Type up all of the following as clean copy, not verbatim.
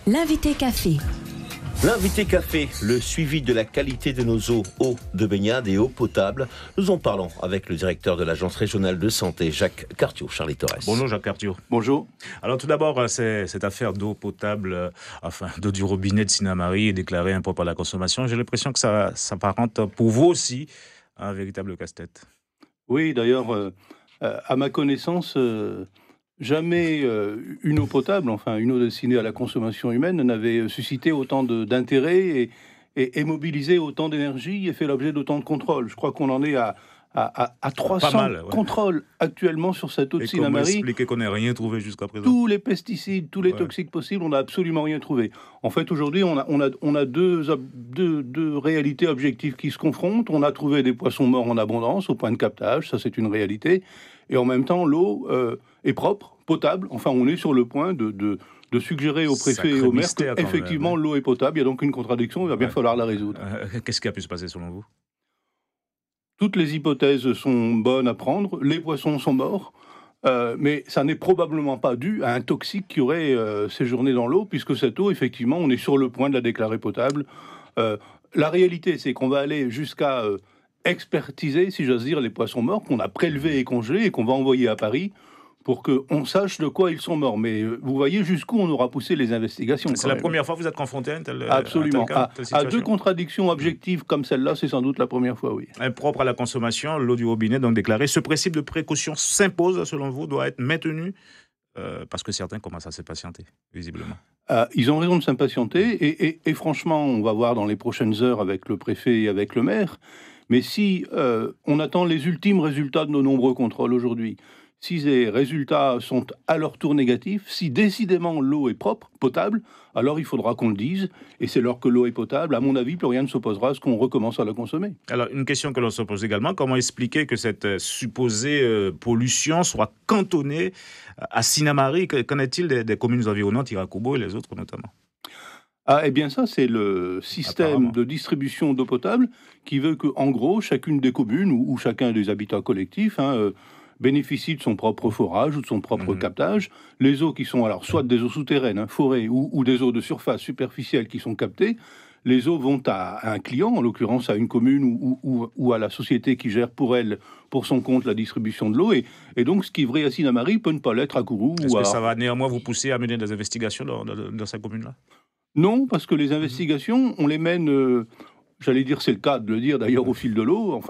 L'invité café. L'invité café, le suivi de la qualité de nos eaux de baignade et eau potable. Nous en parlons avec le directeur de l'Agence régionale de santé, Jacques Cartiot. Charlie Torres. Bonjour Jacques Cartiot. Bonjour. Alors tout d'abord, cette affaire d'eau potable, d'eau du robinet de Sinnamary est déclarée impropre à la consommation. J'ai l'impression que ça s'apparente pour vous aussi à un véritable casse-tête. Oui, d'ailleurs, à ma connaissance, jamais une eau potable, une eau destinée à la consommation humaine, n'avait suscité autant d'intérêt et mobilisé autant d'énergie et fait l'objet d'autant de contrôles. Je crois qu'on en est à 300 contrôles actuellement sur cette eau de Sinnamary. Comment expliquer qu'on n'ait rien trouvé jusqu'à présent ? Tous les pesticides, tous les toxiques possibles, on n'a absolument rien trouvé. En fait, aujourd'hui, on a deux réalités objectives qui se confrontent. On a trouvé des poissons morts en abondance au point de captage, ça c'est une réalité. Et en même temps, l'eau est propre, potable. On est sur le point de suggérer au préfet et au maire qu'effectivement l'eau est potable. Il y a donc une contradiction, il va bien falloir la résoudre. Qu'est-ce qui a pu se passer selon vous ? Toutes les hypothèses sont bonnes à prendre. Les poissons sont morts. Mais ça n'est probablement pas dû à un toxique qui aurait séjourné dans l'eau, puisque cette eau, effectivement, on est sur le point de la déclarer potable. La réalité, c'est qu'on va aller jusqu'à expertiser, si j'ose dire, les poissons morts qu'on a prélevés et congelés et qu'on va envoyer à Paris pour qu'on sache de quoi ils sont morts. Mais vous voyez jusqu'où on aura poussé les investigations. C'est la première fois que vous êtes confronté à une telle Absolument. telle à deux contradictions objectives comme celle-là, c'est sans doute la première fois, oui. Impropre à la consommation, l'eau du robinet, donc déclarée. Ce principe de précaution s'impose, selon vous, doit être maintenu parce que certains commencent à s'impatienter, visiblement. Ils ont raison de s'impatienter et franchement, on va voir dans les prochaines heures avec le préfet et avec le maire. Mais si on attend les ultimes résultats de nos nombreux contrôles aujourd'hui, si ces résultats sont à leur tour négatifs, si décidément l'eau est propre, potable, alors il faudra qu'on le dise. Et c'est lors que l'eau est potable, à mon avis, plus rien ne s'opposera à ce qu'on recommence à la consommer. Alors, une question que l'on se pose également, comment expliquer que cette supposée pollution soit cantonnée à Sinnamary ? Qu'en est-il des communes environnantes, Irakubo et les autres notamment ? Eh bien ça, c'est le système de distribution d'eau potable qui veut que, en gros, chacune des communes ou chacun des habitats collectifs bénéficie de son propre forage ou de son propre captage. Les eaux qui sont alors soit des eaux souterraines, forêts, ou des eaux de surface superficielles qui sont captées, les eaux vont à un client, en l'occurrence à une commune ou à la société qui gère pour elle, pour son compte, la distribution de l'eau. Et donc, ce qui est vrai à Sinnamary peut ne pas l'être à Kourou. Est-ce que ça va néanmoins vous pousser à mener des investigations dans cette commune-là ? Non, parce que les investigations, on les mène, j'allais dire, c'est le cas de le dire d'ailleurs, au fil de l'eau.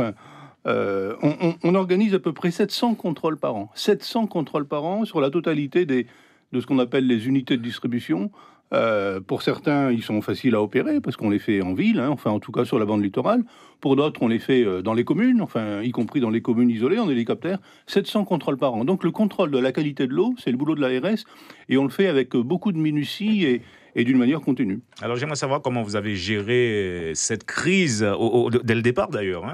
On organise à peu près 700 contrôles par an. 700 contrôles par an sur la totalité de ce qu'on appelle les unités de distribution. Pour certains, ils sont faciles à opérer parce qu'on les fait en ville, en tout cas sur la bande littorale. Pour d'autres, on les fait dans les communes, y compris dans les communes isolées, en hélicoptère. 700 contrôles par an. Donc le contrôle de la qualité de l'eau, c'est le boulot de l'ARS, et on le fait avec beaucoup de minutie et d'une manière continue. Alors j'aimerais savoir comment vous avez géré cette crise, dès le départ d'ailleurs,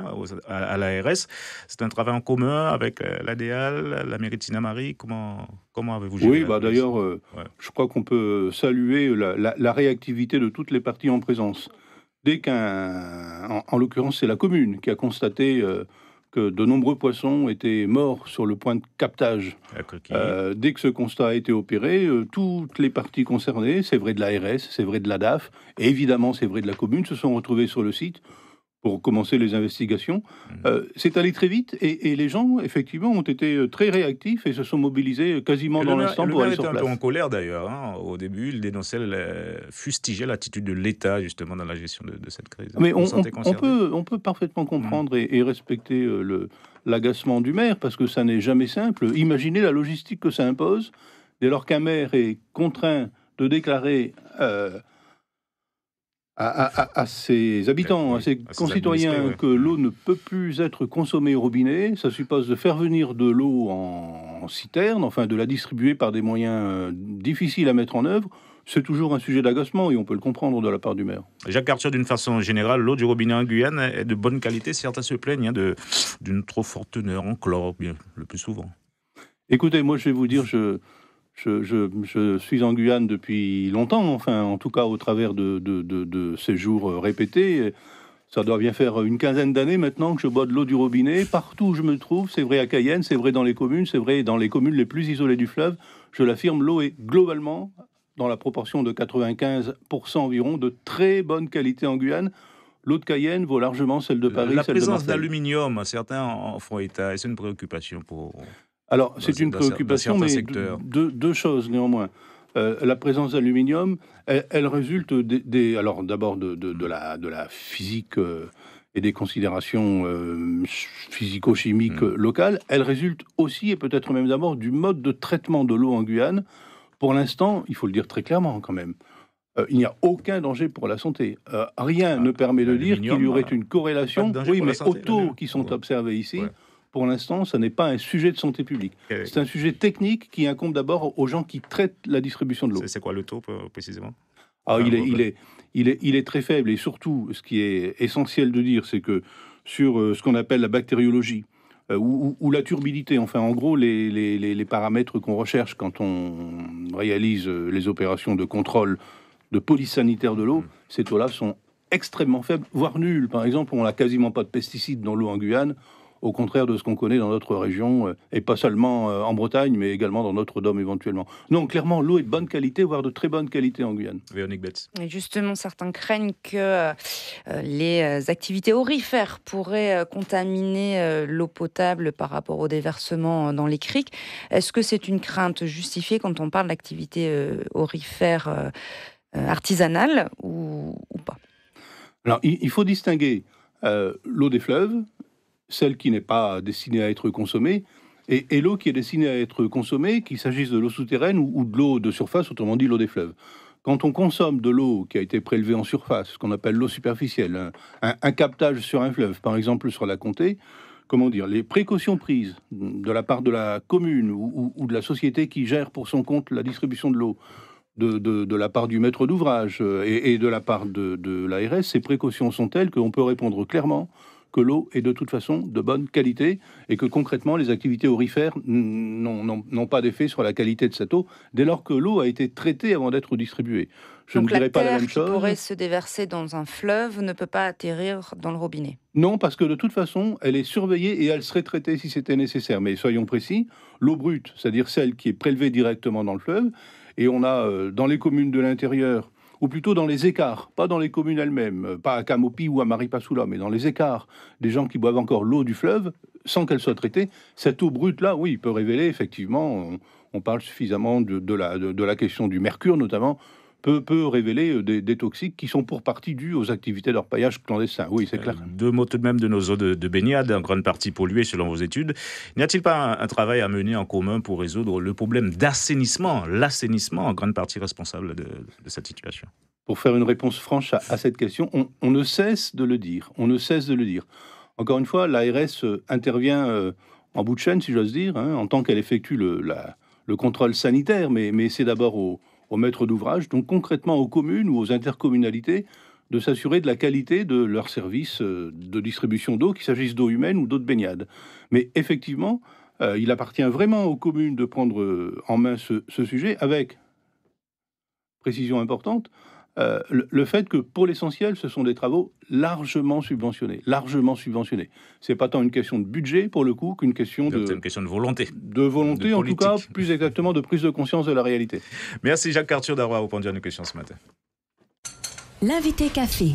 à l'ARS. C'est un travail en commun avec l'ADEAL, la mairie de Sinnamary. Comment avez-vous géré ? Oui, d'ailleurs, je crois qu'on peut saluer la réactivité de toutes les parties en présence. Dès en l'occurrence, c'est la commune qui a constaté que de nombreux poissons étaient morts sur le point de captage. Dès que ce constat a été opéré, toutes les parties concernées, c'est vrai de l'ARS, c'est vrai de l'ADAF, et évidemment c'est vrai de la commune, se sont retrouvées sur le site pour commencer les investigations. C'est allé très vite et les gens, effectivement, ont été très réactifs et se sont mobilisés quasiment dans l'instant pour aller sur place. Le maire était un peu en colère d'ailleurs. Au début, il dénonçait, fustigeait l'attitude de l'État justement dans la gestion de cette crise. Mais on peut parfaitement comprendre et respecter l'agacement du maire parce que ça n'est jamais simple. Imaginez la logistique que ça impose dès lors qu'un maire est contraint de déclarer à ses habitants, à ses concitoyens, que l'eau ne peut plus être consommée au robinet. Ça suppose de faire venir de l'eau en citerne, de la distribuer par des moyens difficiles à mettre en œuvre. C'est toujours un sujet d'agacement et on peut le comprendre de la part du maire. Jacques Cartiot, d'une façon générale, l'eau du robinet en Guyane est de bonne qualité. Certains se plaignent d'une trop forte teneur en chlore, le plus souvent. Écoutez, moi je vais vous dire, je suis en Guyane depuis longtemps, en tout cas au travers de séjours répétés. Ça doit bien faire une quinzaine d'années maintenant que je bois de l'eau du robinet. Partout où je me trouve, c'est vrai à Cayenne, c'est vrai dans les communes, c'est vrai dans les communes les plus isolées du fleuve. Je l'affirme, l'eau est globalement dans la proportion de 95% environ, de très bonne qualité en Guyane. L'eau de Cayenne vaut largement celle de Paris, La celle de présence Marseille. d'aluminium, certains en font état. Est-ce une préoccupation pour... Alors, c'est une préoccupation, mais deux choses néanmoins. La présence d'aluminium, elle résulte alors d'abord de la physique et des considérations physico-chimiques locales. Elle résulte aussi, et peut-être même d'abord, du mode de traitement de l'eau en Guyane. Pour l'instant, il faut le dire très clairement quand même, il n'y a aucun danger pour la santé. Rien ne permet de dire qu'il y aurait une corrélation, oui, mais aux taux qui sont observés ici. Ouais. Pour l'instant, ce n'est pas un sujet de santé publique. C'est un sujet technique qui incombe d'abord aux gens qui traitent la distribution de l'eau. C'est quoi le taux, précisément ? Il est très faible. Et surtout, ce qui est essentiel de dire, c'est que sur ce qu'on appelle la bactériologie, ou la turbidité, enfin en gros les paramètres qu'on recherche quand on réalise les opérations de contrôle de police sanitaire de l'eau, ces taux-là sont extrêmement faibles, voire nuls. Par exemple, on n'a quasiment pas de pesticides dans l'eau en Guyane, au contraire de ce qu'on connaît dans d'autres régions, et pas seulement en Bretagne, mais également dans d'autres DOM éventuellement. Non, clairement, l'eau est de bonne qualité, voire de très bonne qualité en Guyane. Véronique Betts. Et justement, certains craignent que les activités aurifères pourraient contaminer l'eau potable par rapport au déversement dans les criques. Est-ce que c'est une crainte justifiée quand on parle d'activité aurifère artisanale ou pas ? Alors, il faut distinguer l'eau des fleuves, celle qui n'est pas destinée à être consommée, et l'eau qui est destinée à être consommée, qu'il s'agisse de l'eau souterraine ou de l'eau de surface, autrement dit l'eau des fleuves. Quand on consomme de l'eau qui a été prélevée en surface, ce qu'on appelle l'eau superficielle, un captage sur un fleuve, par exemple sur la Comté, les précautions prises de la part de la commune ou de la société qui gère pour son compte la distribution de l'eau, de la part du maître d'ouvrage et de la part de l'ARS, ces précautions sont telles qu'on peut répondre clairement que l'eau est de toute façon de bonne qualité et que concrètement les activités aurifères n'ont pas d'effet sur la qualité de cette eau dès lors que l'eau a été traitée avant d'être distribuée. Je ne dirais pas la même chose. Donc la terre qui pourrait se déverser dans un fleuve ne peut pas atterrir dans le robinet ? Non, parce que de toute façon, elle est surveillée et elle serait traitée si c'était nécessaire. Mais soyons précis, l'eau brute, c'est-à-dire celle qui est prélevée directement dans le fleuve, et on a dans les communes de l'intérieur, ou plutôt dans les écarts, pas dans les communes elles-mêmes, pas à Camopi ou à Maripasoula, mais dans les écarts, des gens qui boivent encore l'eau du fleuve, sans qu'elle soit traitée, cette eau brute-là, oui, peut révéler, effectivement, on parle suffisamment de la question du mercure notamment, peut révéler des toxiques qui sont pour partie dus aux activités d'orpaillage clandestin. Oui, c'est clair. Deux mots tout de même de nos eaux de baignade, en grande partie polluées selon vos études. N'y a-t-il pas un travail à mener en commun pour résoudre le problème d'assainissement, l'assainissement en grande partie responsable de cette situation ? Pour faire une réponse franche à cette question, on ne cesse de le dire. On ne cesse de le dire. Encore une fois, l'ARS intervient en bout de chaîne, si j'ose dire, en tant qu'elle effectue le contrôle sanitaire, mais c'est d'abord aux maîtres d'ouvrage, donc concrètement aux communes ou aux intercommunalités, de s'assurer de la qualité de leurs services de distribution d'eau, qu'il s'agisse d'eau humaine ou d'eau de baignade. Mais effectivement, il appartient vraiment aux communes de prendre en main ce sujet avec, précision importante, le fait que pour l'essentiel, ce sont des travaux largement subventionnés. C'est pas tant une question de budget pour le coup qu'une question c'est une question de volonté. De volonté, en tout cas, plus exactement de prise de conscience de la réalité. Merci Jacques Arthur d'avoir répondu à nos questions ce matin. L'invité café.